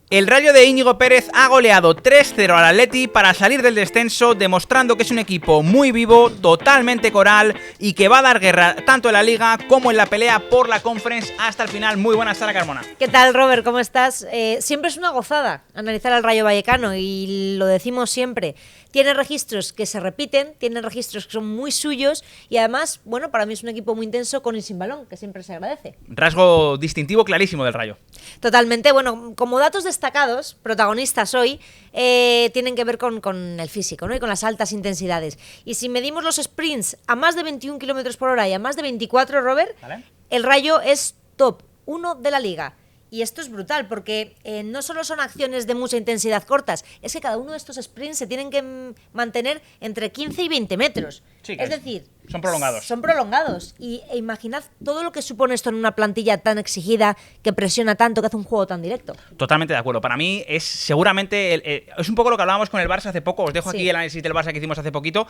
El Rayo de Íñigo Pérez ha goleado 3-0 al Atleti para salir del descenso, demostrando que es un equipo muy vivo, totalmente coral y que va a dar guerra tanto en la Liga como en la pelea por la Conference hasta el final. Muy buenas, Sara Carmona. ¿Qué tal, Robert? ¿Cómo estás? Siempre es una gozada analizar al Rayo Vallecano y lo decimos siempre. Tiene registros que se repiten, tiene registros que son muy suyos y además, bueno, para mí es un equipo muy intenso con y sin balón, que siempre se agradece. Rasgo distintivo clarísimo del Rayo. Totalmente. Bueno, como datos destacados, protagonistas hoy, tienen que ver con el físico, ¿no? Y con las altas intensidades. Y si medimos los sprints a más de 21 km por hora y a más de 24, Robert, ¿vale? El Rayo es top 1 de la Liga. Y esto es brutal, porque no solo son acciones de mucha intensidad cortas, es que cada uno de estos sprints se tienen que mantener entre 15 y 20 metros. Sí, es decir, son prolongados. Son prolongados. Y imaginad todo lo que supone esto en una plantilla tan exigida, que presiona tanto, que hace un juego tan directo. Totalmente de acuerdo. Para mí es seguramente, es un poco lo que hablábamos con el Barça hace poco. Os dejo aquí el análisis del Barça que hicimos hace poquito.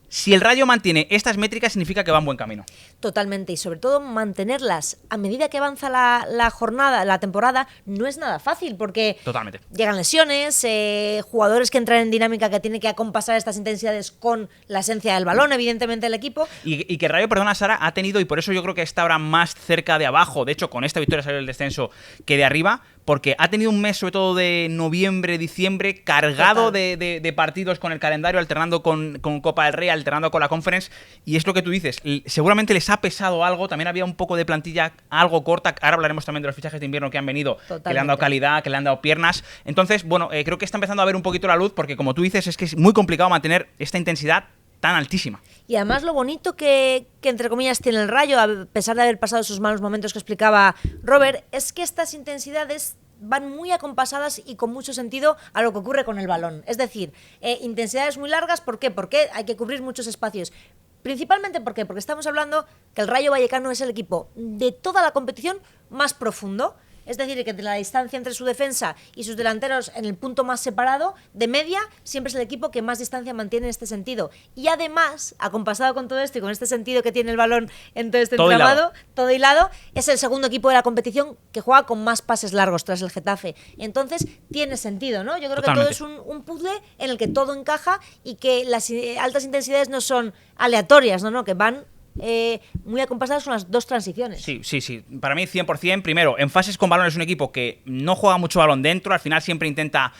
Si el Rayo mantiene estas métricas, significa que va en buen camino. Totalmente, y sobre todo mantenerlas a medida que avanza la jornada, la temporada, no es nada fácil, porque totalmente llegan lesiones, jugadores que entran en dinámica que tienen que acompasar estas intensidades con la esencia del balón, evidentemente, el equipo. Y que el Rayo, perdona, Sara, ha tenido, y por eso yo creo que está ahora más cerca de abajo, de hecho, con esta victoria salió del descenso, que de arriba, porque ha tenido un mes, sobre todo de noviembre, diciembre, cargado de partidos con el calendario, alternando con Copa del Rey, alternando con la Conference, y es lo que tú dices, seguramente les ha pesado algo, también había un poco de plantilla algo corta, ahora hablaremos también de los fichajes de invierno que han venido, que le han dado calidad, que le han dado piernas, entonces, bueno, creo que está empezando a ver un poquito la luz, porque como tú dices, es que es muy complicado mantener esta intensidad tan altísima. Y además lo bonito que entre comillas tiene el Rayo, a pesar de haber pasado esos malos momentos que explicaba Robert, es que estas intensidades van muy acompasadas y con mucho sentido a lo que ocurre con el balón. Es decir, intensidades muy largas, ¿por qué? Porque hay que cubrir muchos espacios. Principalmente, ¿por qué? Porque estamos hablando que el Rayo Vallecano es el equipo de toda la competición más profundo. Es decir, que la distancia entre su defensa y sus delanteros en el punto más separado, de media, siempre es el equipo que más distancia mantiene en este sentido. Y además, acompasado con todo esto y con este sentido que tiene el balón en todo este entramado, todo hilado, es el segundo equipo de la competición que juega con más pases largos tras el Getafe. Entonces, tiene sentido, ¿no? Yo creo que todo es un puzzle en el que todo encaja y que las altas intensidades no son aleatorias, ¿no? Que van muy acompasadas con las dos transiciones. Sí. Para mí 100%. Primero, en fases con balón es un equipo que no juega mucho balón dentro, al final siempre intenta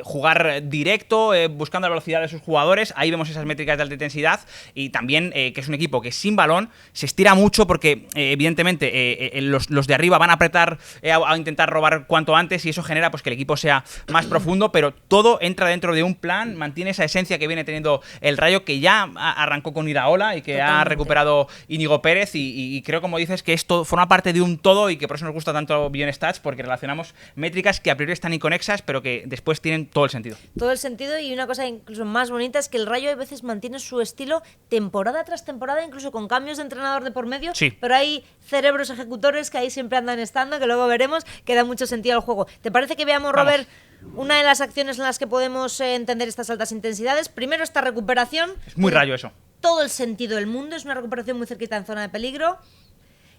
jugar directo, buscando la velocidad de sus jugadores. Ahí vemos esas métricas de alta intensidad. Y también que es un equipo que sin balón se estira mucho porque evidentemente los de arriba van a apretar a intentar robar cuanto antes, y eso genera pues que el equipo sea más profundo, pero todo entra dentro de un plan, mantiene esa esencia que viene teniendo el Rayo, que ya arrancó con Iraola y que ha recuperado Íñigo Pérez, y creo, como dices, que esto forma parte de un todo y que por eso nos gusta tanto Bien Stats, porque relacionamos métricas que a priori están inconexas, pero que después tienen todo el sentido. Todo el sentido, y una cosa incluso más bonita es que el Rayo a veces mantiene su estilo temporada tras temporada, incluso con cambios de entrenador de por medio, pero hay cerebros ejecutores que ahí siempre andan estando, que luego veremos, que da mucho sentido al juego. ¿Te parece que veamos, Robert, una de las acciones en las que podemos entender estas altas intensidades? Primero, esta recuperación. Es muy Rayo eso. Todo el sentido del mundo, es una recuperación muy cerquita en zona de peligro.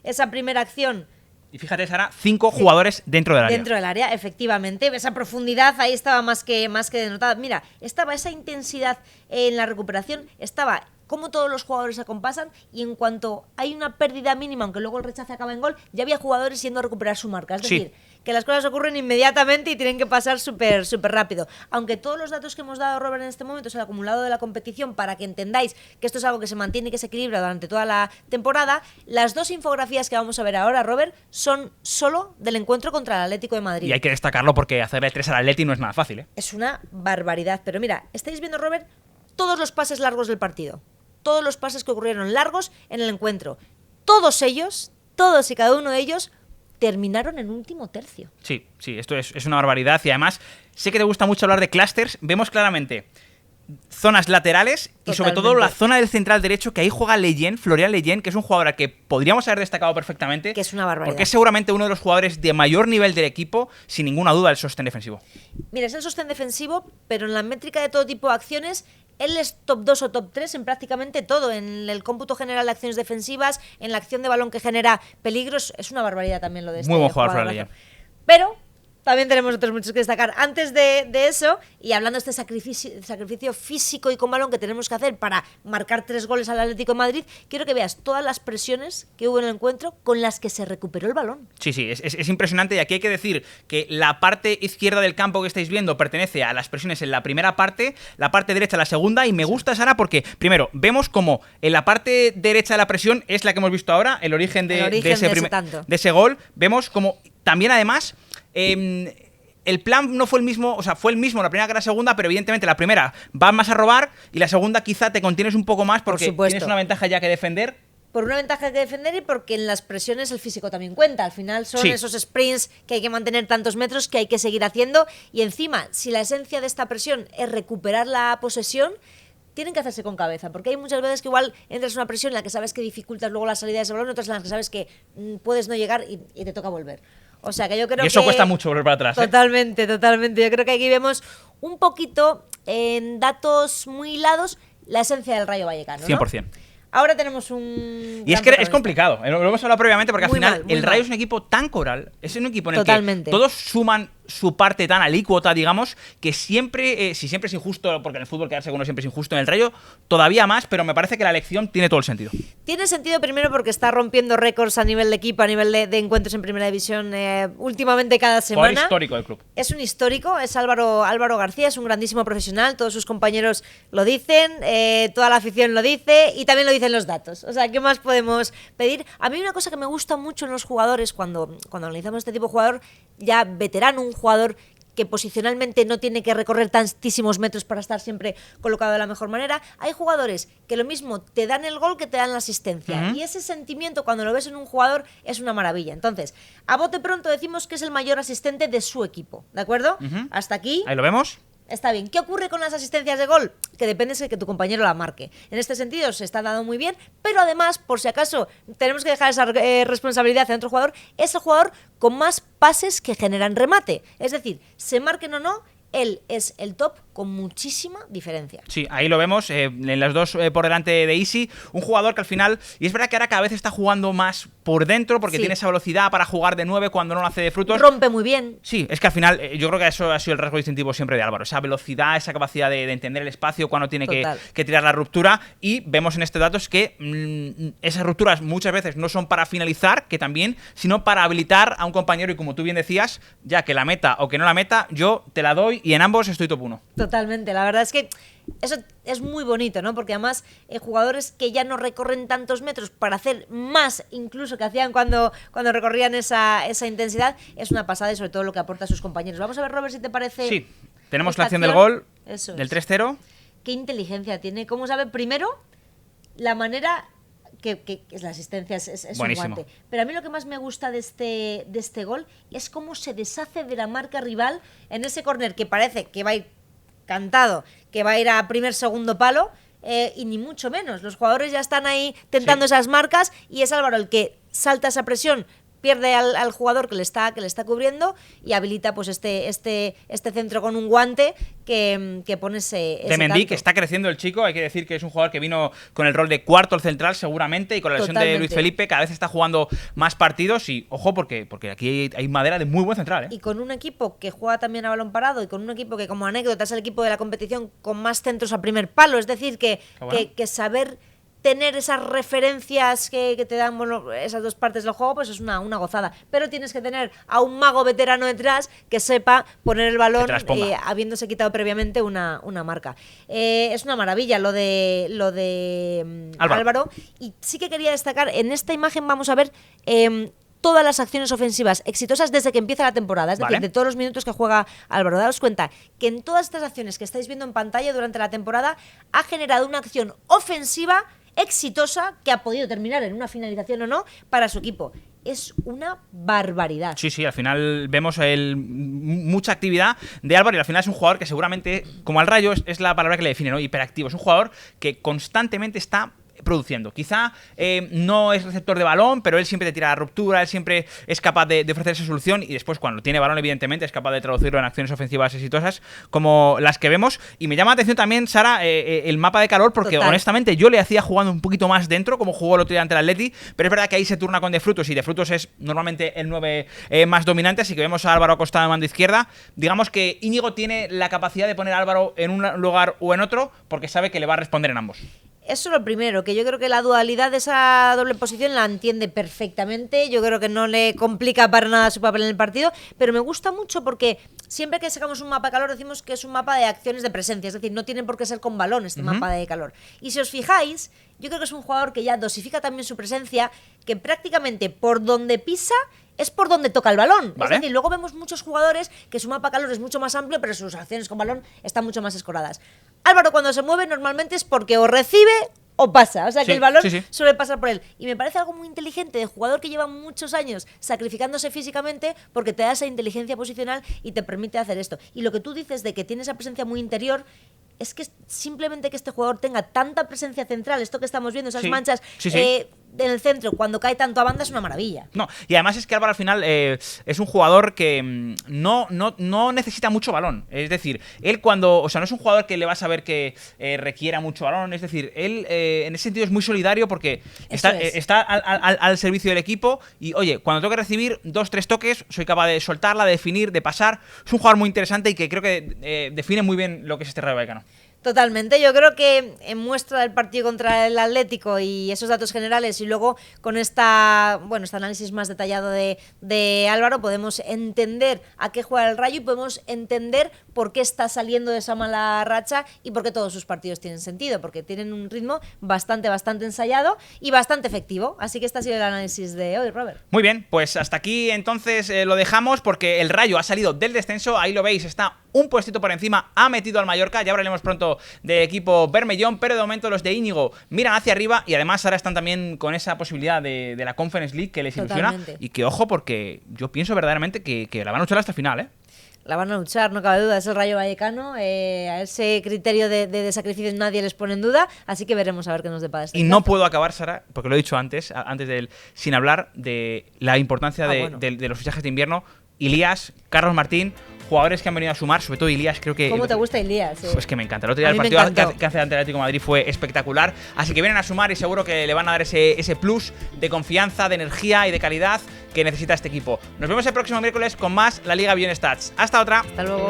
Esa primera acción. Y fíjate, Sara, 5 jugadores dentro del área. Dentro del área, efectivamente. Esa profundidad ahí estaba más que denotada. Mira, estaba esa intensidad en la recuperación, estaba como todos los jugadores se acompasan, y en cuanto hay una pérdida mínima, aunque luego el rechace acaba en gol, ya había jugadores yendo a recuperar su marca. Es decir, que las cosas ocurren inmediatamente y tienen que pasar súper rápido. Aunque todos los datos que hemos dado, Robert, en este momento es el acumulado de la competición, para que entendáis que esto es algo que se mantiene y que se equilibra durante toda la temporada, las dos infografías que vamos a ver ahora, Robert, son solo del encuentro contra el Atlético de Madrid. Y hay que destacarlo porque hacerle 3 al Atleti no es nada fácil, ¿eh? Es una barbaridad. Pero mira, estáis viendo, Robert, todos los pases largos del partido. Todos los pases que ocurrieron largos en el encuentro. Todos ellos, todos y cada uno de ellos, terminaron en último tercio. Sí, esto es una barbaridad. Y además, sé que te gusta mucho hablar de clusters. Vemos claramente zonas laterales. Totalmente. Y sobre todo la zona del central derecho, que ahí juega Leyen, Florian Leyen, que es un jugador al que podríamos haber destacado perfectamente. Que es una barbaridad. Porque es seguramente uno de los jugadores de mayor nivel del equipo, sin ninguna duda, el sostén defensivo. Mira, es el sostén defensivo, pero en la métrica de todo tipo de acciones, él es top 2 o top 3 en prácticamente todo, en el cómputo general de acciones defensivas, en la acción de balón que genera peligros. Es una barbaridad también lo de este. Muy buen jugador, Florian Leyen. Pero también tenemos otros muchos que destacar. Antes de eso, y hablando de este sacrificio físico y con balón que tenemos que hacer para marcar 3 goles al Atlético de Madrid, quiero que veas todas las presiones que hubo en el encuentro con las que se recuperó el balón. Sí, es impresionante, y aquí hay que decir que la parte izquierda del campo que estáis viendo pertenece a las presiones en la primera parte, la parte derecha a la segunda, y me gusta, Sara, porque primero vemos como en la parte derecha de la presión es la que hemos visto ahora, el origen de ese gol. Vemos como también además el plan no fue el mismo, o sea, fue el mismo la primera que la segunda, pero evidentemente la primera va más a robar y la segunda quizá te contienes un poco más porque tienes una ventaja ya que defender. Por una ventaja que defender y porque en las presiones el físico también cuenta. Al final son esos sprints que hay que mantener tantos metros que hay que seguir haciendo, y encima, si la esencia de esta presión es recuperar la posesión, tienen que hacerse con cabeza, porque hay muchas veces que igual entras en una presión en la que sabes que dificultas luego la salida de ese balón, otras en las que sabes que puedes no llegar y te toca volver. O sea que yo creo que... Y eso cuesta mucho volver para atrás. Totalmente. Yo creo que aquí vemos un poquito, en datos muy hilados, la esencia del Rayo Vallecano, ¿no? 100%. Ahora tenemos un... Y es que es complicado, lo hemos hablado previamente, porque al final el Rayo mal. Es un equipo tan coral, es un equipo en el Totalmente. que todos suman su parte tan alícuota, digamos, que siempre, si siempre es injusto, porque en el fútbol quedarse con uno siempre es injusto, en el Rayo todavía más, pero me parece que la elección tiene todo el sentido. Tiene sentido primero porque está rompiendo récords a nivel de equipo, a nivel de encuentros en Primera División últimamente cada semana. Jugador histórico del club. Es un histórico, es Álvaro García, es un grandísimo profesional, todos sus compañeros lo dicen, toda la afición lo dice y también lo dicen los datos. O sea, ¿qué más podemos pedir? A mí una cosa que me gusta mucho en los jugadores, cuando analizamos este tipo de jugador ya veterano, un jugador que posicionalmente no tiene que recorrer tantísimos metros para estar siempre colocado de la mejor manera. Hay jugadores que lo mismo te dan el gol que te dan la asistencia. Y ese sentimiento, cuando lo ves en un jugador, es una maravilla. Entonces, a bote pronto decimos que es el mayor asistente de su equipo, ¿de acuerdo? Hasta aquí. Ahí lo vemos. Está bien. ¿Qué ocurre con las asistencias de gol? Que depende de que tu compañero la marque. En este sentido se está dando muy bien, pero además, por si acaso tenemos que dejar esa responsabilidad en otro jugador, es el jugador con más pases que generan remate. Es decir, se marquen o no, él es el top con muchísima diferencia. Sí, ahí lo vemos, en las dos por delante de Isi, un jugador que al final, y es verdad que ahora cada vez está jugando más por dentro porque tiene esa velocidad para jugar de 9 cuando no lo hace de frutos. Rompe muy bien. Sí, es que al final yo creo que eso ha sido el rasgo distintivo siempre de Álvaro, esa velocidad, esa capacidad de entender el espacio cuando tiene que tirar la ruptura, y vemos en este dato es que esas rupturas muchas veces no son para finalizar, que también, sino para habilitar a un compañero, y como tú bien decías, ya que la meta o que no la meta, yo te la doy y en ambos estoy top 1. Totalmente, la verdad es que eso es muy bonito, ¿no? Porque además jugadores que ya no recorren tantos metros para hacer más incluso que hacían cuando recorrían esa intensidad, es una pasada, y sobre todo lo que aporta a sus compañeros. Vamos a ver, Robert, si te parece. Sí, tenemos la acción del gol, eso del 3-0. Qué inteligencia tiene, cómo sabe primero la manera que es la asistencia, es un guante. Pero a mí lo que más me gusta de este gol es cómo se deshace de la marca rival en ese córner que parece que va a ir cantado, que va a ir a segundo palo, y ni mucho menos. Los jugadores ya están ahí tentando esas marcas, y es Álvaro el que salta esa presión, pierde al jugador que le está cubriendo y habilita pues este centro con un guante que pone ese de Mendy, canto. que está creciendo el chico. Hay que decir que es un jugador que vino con el rol de cuarto central seguramente, y con la lesión de Luis Felipe cada vez está jugando más partidos, y ojo porque aquí hay madera de muy buen central, ¿eh? Y con un equipo que juega también a balón parado, y con un equipo que, como anécdota, es el equipo de la competición con más centros a primer palo. Es decir, que saber tener esas referencias que te dan esas dos partes del juego, pues es una gozada. Pero tienes que tener a un mago veterano detrás que sepa poner el balón habiéndose quitado previamente una marca. Es una maravilla lo de Álvaro. Y sí que quería destacar, en esta imagen vamos a ver todas las acciones ofensivas exitosas desde que empieza la temporada, es decir, de todos los minutos que juega Álvaro. Daos cuenta que en todas estas acciones que estáis viendo en pantalla durante la temporada ha generado una acción ofensiva exitosa que ha podido terminar en una finalización o no para su equipo. Es una barbaridad. Sí, al final vemos mucha actividad de Álvaro, y al final es un jugador que seguramente, como al Rayo, es la palabra que le define, ¿no? Hiperactivo. Es un jugador que constantemente está produciendo. Quizá no es receptor de balón, pero él siempre te tira la ruptura, él siempre es capaz de ofrecer esa solución y después cuando tiene balón evidentemente es capaz de traducirlo en acciones ofensivas exitosas como las que vemos. Y me llama la atención también, Sara, el mapa de calor, porque honestamente yo le hacía jugando un poquito más dentro, como jugó el otro día ante el Atleti, pero es verdad que ahí se turna con De Frutos y De Frutos es normalmente el 9 más dominante, así que vemos a Álvaro acostado en mando izquierda. Digamos que Íñigo tiene la capacidad de poner a Álvaro en un lugar o en otro porque sabe que le va a responder en ambos. Eso es lo primero, que yo creo que la dualidad de esa doble posición la entiende perfectamente. Yo creo que no le complica para nada su papel en el partido, pero me gusta mucho porque siempre que sacamos un mapa de calor decimos que es un mapa de acciones de presencia, es decir, no tiene por qué ser con balón este mapa de calor. Y si os fijáis, yo creo que es un jugador que ya dosifica también su presencia, que prácticamente por donde pisa es por donde toca el balón. Vale. Es decir, luego vemos muchos jugadores que su mapa calor es mucho más amplio, pero sus acciones con balón están mucho más escoradas. Álvaro cuando se mueve normalmente es porque o recibe o pasa, o sea que el balón suele pasar por él. Y me parece algo muy inteligente de jugador que lleva muchos años sacrificándose físicamente porque te da esa inteligencia posicional y te permite hacer esto. Y lo que tú dices de que tiene esa presencia muy interior, es que simplemente que este jugador tenga tanta presencia central, esto que estamos viendo, esas manchas en el centro, cuando cae tanto a banda, es una maravilla. No, y además es que Álvaro al final es un jugador que no necesita mucho balón. Es decir, él no es un jugador que le vas a ver que requiera mucho balón. Es decir, él en ese sentido es muy solidario porque está al servicio del equipo y, oye, cuando toque recibir 2-3 toques, soy capaz de soltarla, de definir, de pasar. Es un jugador muy interesante y que creo que define muy bien lo que es este Rayo Vallecano. Totalmente, yo creo que en muestra del partido contra el Atlético y esos datos generales y luego con este análisis más detallado de Álvaro podemos entender a qué juega el Rayo y podemos entender por qué está saliendo de esa mala racha y por qué todos sus partidos tienen sentido, porque tienen un ritmo bastante ensayado y bastante efectivo. Así que este ha sido el análisis de hoy, Robert. Muy bien, pues hasta aquí entonces lo dejamos porque el Rayo ha salido del descenso, ahí lo veis, está un puestito por encima, ha metido al Mallorca, ya hablaremos pronto de equipo Bermellón, pero de momento los de Íñigo miran hacia arriba y además ahora están también con esa posibilidad de la Conference League que les ilusiona y que ojo porque yo pienso verdaderamente que la van a luchar hasta el final, La van a luchar, no cabe duda, es el Rayo Vallecano, a ese criterio de sacrificio nadie les pone en duda, así que veremos a ver qué nos depara este. Y no puedo acabar, Sara, porque lo he dicho antes sin hablar de la importancia de los fichajes de invierno. Ilías, Carlos Martín, jugadores que han venido a sumar, sobre todo Ilías, creo que... ¿Cómo te gusta Ilías? Es que me encanta. El otro día el partido que hace ante Atlético de Madrid fue espectacular, así que vienen a sumar y seguro que le van a dar ese plus de confianza, de energía y de calidad que necesita este equipo. Nos vemos el próximo miércoles con más La Liga Beyond Stats. Hasta otra. Hasta luego.